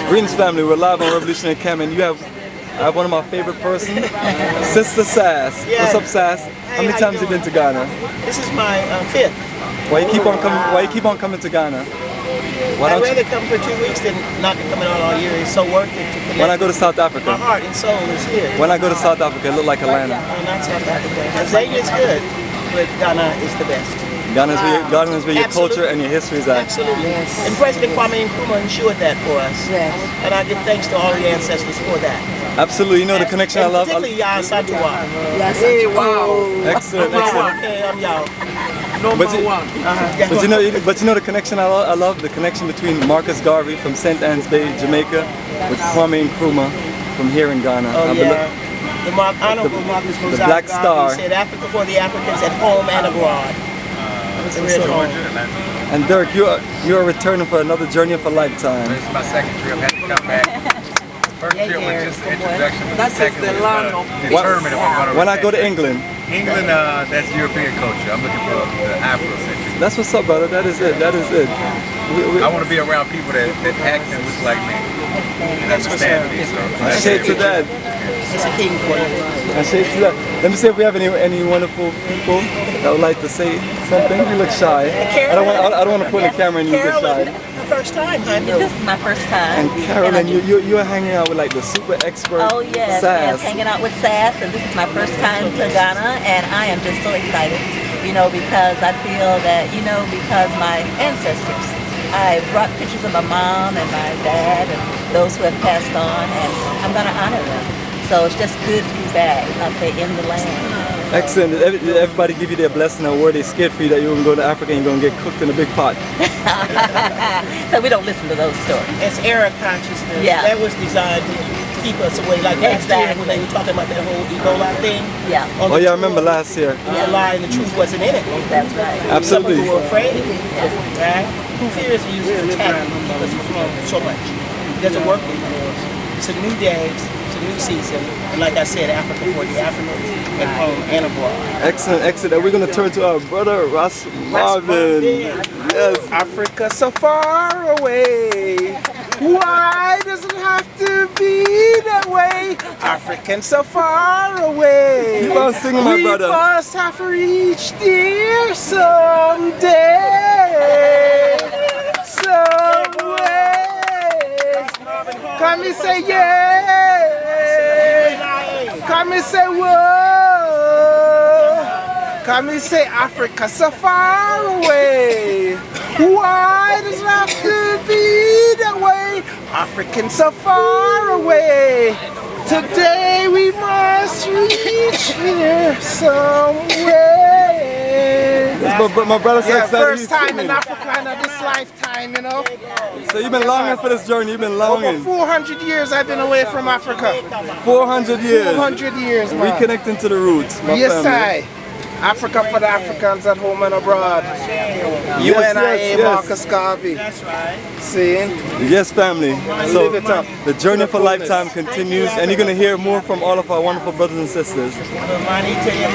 Greetings, family. We're live on Revolutionary Cam, and I have one of my favorite persons, Sister Sass. Yeah. What's up, Sass? How many times you been to Ghana? This is my fifth. Why you keep on coming? Why you keep on coming to Ghana? Why I'd don't rather you? come for 2 weeks than not be coming out all year. It's so worth it to connect. When I go to South My Africa, heart and soul is here. when I go to South Africa, it look like Atlanta. No, not South Africa. Tanzania is good, but Ghana is the best. Ghana is where your Absolutely. culture and your history is at. Absolutely. And President Kwame Nkrumah ensured that for us. Yes. And I give thanks to all the ancestors for that. Absolutely. You know the connection I And love. particularly Yah Santuwa. Yes. Hey, wow. Excellent, excellent. Okay, I'm Yah. But you, Yeah. but you know the connection I love the connection between Marcus Garvey from St. Anne's Bay, Jamaica, with Kwame Nkrumah from here in Ghana. Oh, I yeah. The Honorable Marcus the Mozart Black Star. Garvey said Africa for the Africans at home and abroad. We're at home. And Dirk, you are returning for another journey of a lifetime. This is my second trip. Had to come back. First trip was just the introduction. But the That's second the was land of determine if I'm going to When I go to England, England, that's European culture. I'm looking for the Afrocentric. that's what's up, brother. That is it. That is it. I want to be around people that act and look like me and understand me. So I shade to that. It's a king for you. I shade to that. Let me see if we have any wonderful people that would like to say something. You look shy. I don't want to put the camera and you look Carolyn, shy. the first time, honey. This is my first time. And Carolyn, you are hanging out with like the super expert Oh yes, Sass. yes, hanging out with Sass, and this is my first time to Ghana, and I am just so excited, because I feel that, because my ancestors, I brought pictures of my mom and my dad and those who have passed on, and I'm going to honor them. So it's just good to be back, in the land. Excellent. Did everybody give you their blessing, or were they scared for you that you were going to go to Africa and you're going to get cooked in a big pot? So we don't listen to those stories. It's era consciousness. Yeah. That was designed to keep us away. Like last year when they were talking about that whole Ebola thing. Yeah, Oh yeah, I remember last year. It was a lie and the truth wasn't in it. that's right. Absolutely. Some people were afraid. Right? Fear is used to attack and keep us from so much. It doesn't work anymore. It's a new day. It's a new season. And like I said, Africa for the Africans at home and abroad. Excellent, excellent. And we're going to turn to our brother, Ras Marvin. Yes. Africa so far away. Why does it have to be that way? African so far away. Keep on singing, my brother. We must have reached there someday. Someway. Come and say yeah. Come and say whoa. Come and say Africa so far away. Why does it have to be that way? African so far away. Today we must reach here some way. But my brother said First time in Africa in this lifetime, So you've been longing for this journey. You've been Over longing. 400 years I've been away from Africa. 400 years. 400 years, man. Reconnecting to the roots, my Yes, family. I. Africa for the Africans at home and abroad. Yes, UNIA, yes. Marcus Garvey. That's right. See? Yes, family. So Live it up. the journey of a lifetime continues, and you're going to hear more from all of our wonderful brothers and sisters. Money to him.